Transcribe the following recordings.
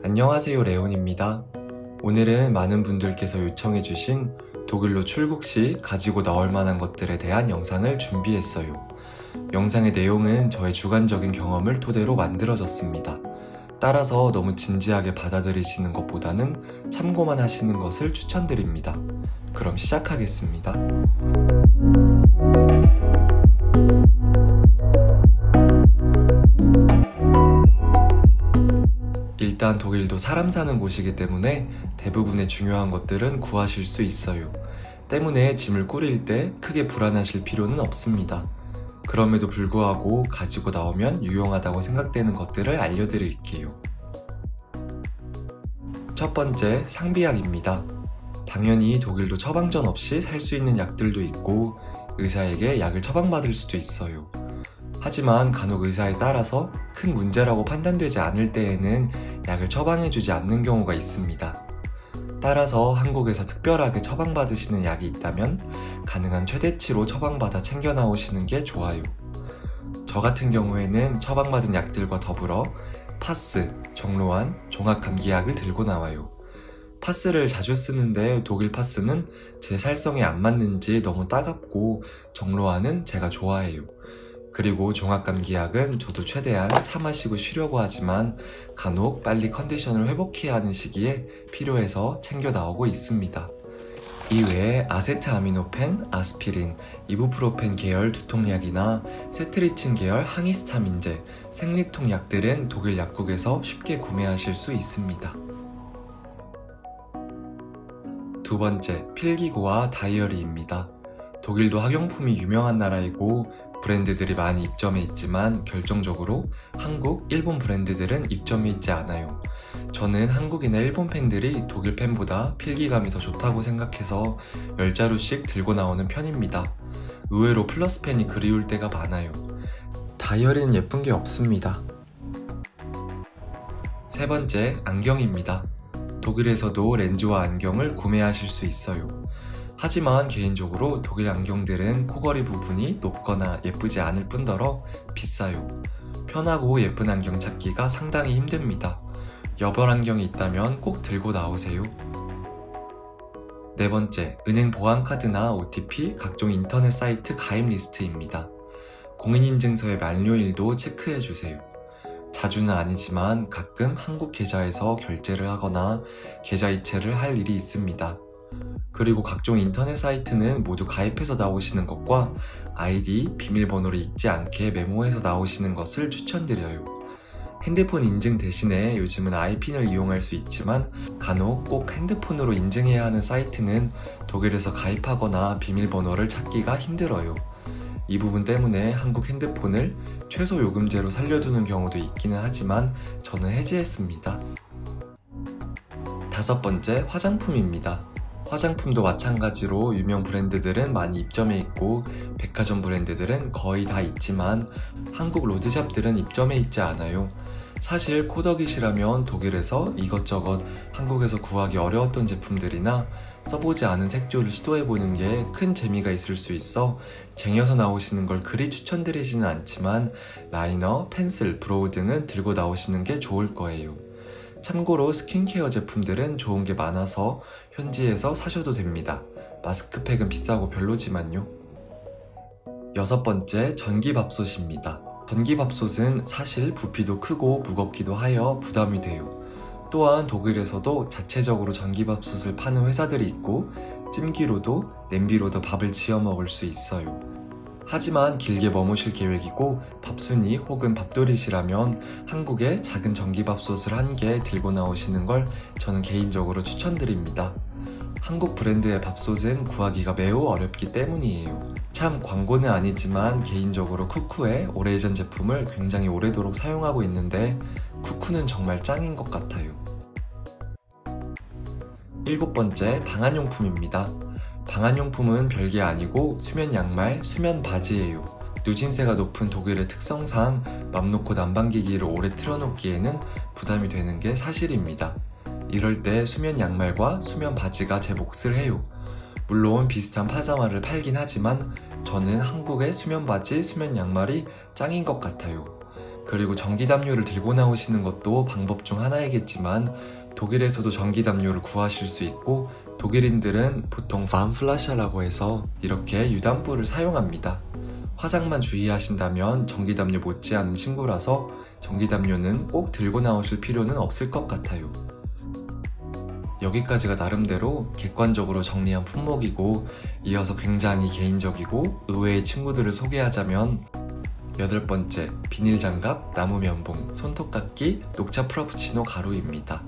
안녕하세요, 레온입니다. 오늘은 많은 분들께서 요청해주신 독일로 출국 시 가지고 나올 만한 것들에 대한 영상을 준비했어요. 영상의 내용은 저의 주관적인 경험을 토대로 만들어졌습니다. 따라서 너무 진지하게 받아들이시는 것보다는 참고만 하시는 것을 추천드립니다. 그럼 시작하겠습니다. 일단 독일도 사람 사는 곳이기 때문에 대부분의 중요한 것들은 구하실 수 있어요. 때문에 짐을 꾸릴 때 크게 불안하실 필요는 없습니다. 그럼에도 불구하고 가지고 나오면 유용하다고 생각되는 것들을 알려드릴게요. 첫 번째, 상비약입니다. 당연히 독일도 처방전 없이 살 수 있는 약들도 있고 의사에게 약을 처방받을 수도 있어요. 하지만 간혹 의사에 따라서 큰 문제라고 판단되지 않을 때에는 약을 처방해주지 않는 경우가 있습니다. 따라서 한국에서 특별하게 처방받으시는 약이 있다면 가능한 최대치로 처방받아 챙겨 나오시는 게 좋아요. 저 같은 경우에는 처방받은 약들과 더불어 파스, 정로환, 종합감기약을 들고 나와요. 파스를 자주 쓰는데 독일 파스는 제 살성에 안 맞는지 너무 따갑고 정로환은 제가 좋아해요. 그리고 종합감기약은 저도 최대한 차 마시고 쉬려고 하지만 간혹 빨리 컨디션을 회복해야 하는 시기에 필요해서 챙겨 나오고 있습니다. 이외에 아세트아미노펜, 아스피린, 이부프로펜 계열 두통약이나 세트리친 계열 항히스타민제, 생리통 약들은 독일 약국에서 쉽게 구매하실 수 있습니다. 두 번째, 필기구와 다이어리입니다. 독일도 학용품이 유명한 나라이고 브랜드들이 많이 입점해 있지만 결정적으로 한국, 일본 브랜드들은 입점해 있지 않아요. 저는 한국이나 일본 펜들이 독일 펜보다 필기감이 더 좋다고 생각해서 10자루씩 들고 나오는 편입니다. 의외로 플러스 펜이 그리울 때가 많아요. 다이어리는 예쁜 게 없습니다. 세 번째, 안경입니다. 독일에서도 렌즈와 안경을 구매하실 수 있어요. 하지만 개인적으로 독일 안경들은 코걸이 부분이 높거나 예쁘지 않을 뿐더러 비싸요. 편하고 예쁜 안경 찾기가 상당히 힘듭니다. 여벌 안경이 있다면 꼭 들고 나오세요. 네 번째, 은행 보안카드나 OTP, 각종 인터넷 사이트 가입 리스트입니다. 공인인증서의 만료일도 체크해주세요. 자주는 아니지만 가끔 한국 계좌에서 결제를 하거나 계좌 이체를 할 일이 있습니다. 그리고 각종 인터넷 사이트는 모두 가입해서 나오시는 것과 아이디, 비밀번호를 잊지 않게 메모해서 나오시는 것을 추천드려요. 핸드폰 인증 대신에 요즘은 아이핀을 이용할 수 있지만 간혹 꼭 핸드폰으로 인증해야 하는 사이트는 독일에서 가입하거나 비밀번호를 찾기가 힘들어요. 이 부분 때문에 한국 핸드폰을 최소 요금제로 살려두는 경우도 있기는 하지만 저는 해지했습니다. 다섯 번째, 화장품입니다. 화장품도 마찬가지로 유명 브랜드들은 많이 입점해 있고 백화점 브랜드들은 거의 다 있지만 한국 로드샵들은 입점해 있지 않아요. 사실 코덕이시라면 독일에서 이것저것 한국에서 구하기 어려웠던 제품들이나 써보지 않은 색조를 시도해보는 게 큰 재미가 있을 수 있어 쟁여서 나오시는 걸 그리 추천드리지는 않지만 라이너, 펜슬, 브로우 등은 들고 나오시는 게 좋을 거예요. 참고로 스킨케어 제품들은 좋은 게 많아서 현지에서 사셔도 됩니다. 마스크팩은 비싸고 별로지만요. 여섯 번째, 전기밥솥입니다. 전기밥솥은 사실 부피도 크고 무겁기도 하여 부담이 돼요. 또한 독일에서도 자체적으로 전기밥솥을 파는 회사들이 있고 찜기로도 냄비로도 밥을 지어 먹을 수 있어요. 하지만 길게 머무실 계획이고 밥순이 혹은 밥돌이시라면 한국에 작은 전기밥솥을 한 개 들고 나오시는 걸 저는 개인적으로 추천드립니다. 한국 브랜드의 밥솥은 구하기가 매우 어렵기 때문이에요. 참 광고는 아니지만 개인적으로 쿠쿠의 오래전 제품을 굉장히 오래도록 사용하고 있는데 쿠쿠는 정말 짱인 것 같아요. 일곱 번째, 방한용품입니다. 방한용품은 별게 아니고 수면 양말, 수면 바지예요. 누진세가 높은 독일의 특성상 맘 놓고 난방기기를 오래 틀어놓기에는 부담이 되는 게 사실입니다. 이럴 때 수면 양말과 수면 바지가 제 몫을 해요. 물론 비슷한 파자마를 팔긴 하지만 저는 한국의 수면 바지, 수면 양말이 짱인 것 같아요. 그리고 전기담요를 들고 나오시는 것도 방법 중 하나이겠지만 독일에서도 전기담요를 구하실 수 있고 독일인들은 보통 밤플라샤라고 해서 이렇게 유담불을 사용합니다. 화장만 주의하신다면 전기담요 못지않은 친구라서 전기담요는 꼭 들고 나오실 필요는 없을 것 같아요. 여기까지가 나름대로 객관적으로 정리한 품목이고 이어서 굉장히 개인적이고 의외의 친구들을 소개하자면 8번째, 비닐장갑, 나무면봉, 손톱깎이, 녹차 프라푸치노 가루입니다.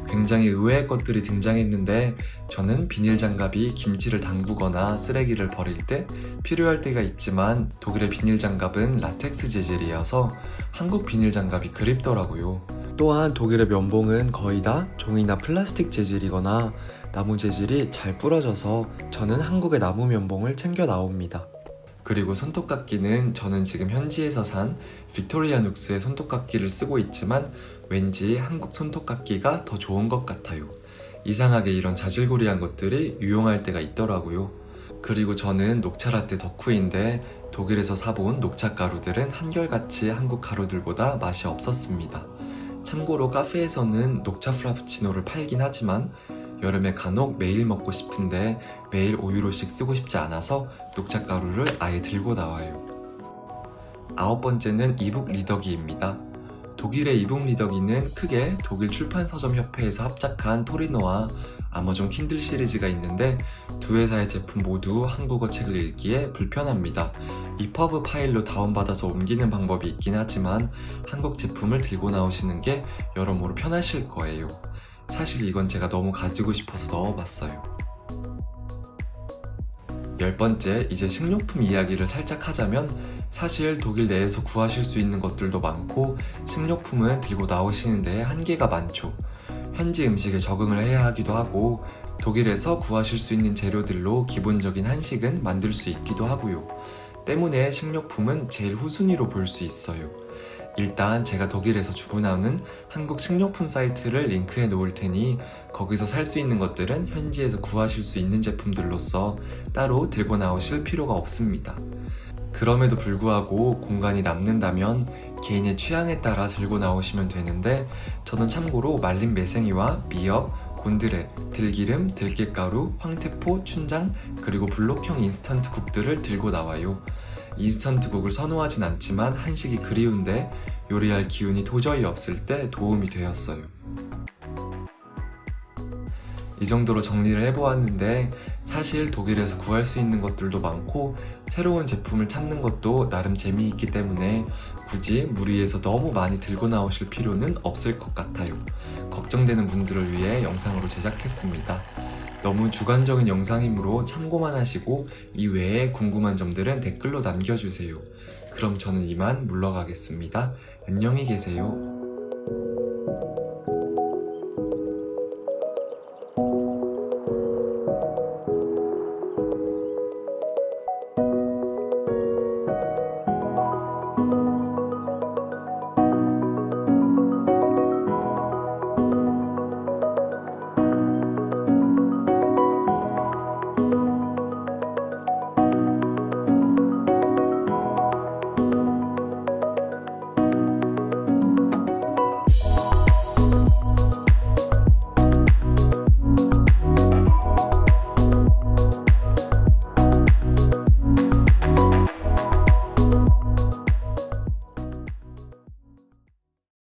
굉장히 의외의 것들이 등장했는데 저는 비닐장갑이 김치를 담그거나 쓰레기를 버릴 때 필요할 때가 있지만 독일의 비닐장갑은 라텍스 재질이어서 한국 비닐장갑이 그립더라고요. 또한 독일의 면봉은 거의 다 종이나 플라스틱 재질이거나 나무 재질이 잘 부러져서 저는 한국의 나무 면봉을 챙겨 나옵니다. 그리고 손톱깎이는 저는 지금 현지에서 산 빅토리아 눅스의 손톱깎이를 쓰고 있지만 왠지 한국 손톱깎이가 더 좋은 것 같아요. 이상하게 이런 자질구레한 것들이 유용할 때가 있더라고요. 그리고 저는 녹차라떼 덕후인데 독일에서 사본 녹차 가루들은 한결같이 한국 가루들보다 맛이 없었습니다. 참고로 카페에서는 녹차 프라푸치노를 팔긴 하지만 여름에 간혹 매일 먹고 싶은데 매일 5유로씩 쓰고 싶지 않아서 녹차 가루를 아예 들고 나와요. 9번째는 이북 리더기입니다. 독일의 이북 리더기는 크게 독일 출판서점 협회에서 합작한 토리노와 아마존 킨들 시리즈가 있는데 두 회사의 제품 모두 한국어 책을 읽기에 불편합니다. 이퍼브 파일로 다운받아서 옮기는 방법이 있긴 하지만 한국 제품을 들고 나오시는 게 여러모로 편하실 거예요. 사실 이건 제가 너무 가지고 싶어서 넣어봤어요. 10번째, 이제 식료품 이야기를 살짝 하자면 사실 독일 내에서 구하실 수 있는 것들도 많고 식료품은 들고 나오시는 데에 한계가 많죠. 현지 음식에 적응을 해야 하기도 하고 독일에서 구하실 수 있는 재료들로 기본적인 한식은 만들 수 있기도 하고요. 때문에 식료품은 제일 후순위로 볼 수 있어요. 일단 제가 독일에서 주문하는 한국 식료품 사이트를 링크해 놓을 테니 거기서 살 수 있는 것들은 현지에서 구하실 수 있는 제품들로서 따로 들고 나오실 필요가 없습니다. 그럼에도 불구하고 공간이 남는다면 개인의 취향에 따라 들고 나오시면 되는데 저는 참고로 말린 매생이와 미역, 곤드레, 들기름, 들깨가루, 황태포, 춘장, 그리고 블록형 인스턴트 국들을 들고 나와요. 인스턴트 국을 선호하진 않지만 한식이 그리운데 요리할 기운이 도저히 없을 때 도움이 되었어요. 이 정도로 정리를 해보았는데 사실 독일에서 구할 수 있는 것들도 많고 새로운 제품을 찾는 것도 나름 재미있기 때문에 굳이 무리해서 너무 많이 들고 나오실 필요는 없을 것 같아요. 걱정되는 분들을 위해 영상으로 제작했습니다. 너무 주관적인 영상이므로 참고만 하시고 이외에 궁금한 점들은 댓글로 남겨주세요. 그럼 저는 이만 물러가겠습니다. 안녕히 계세요.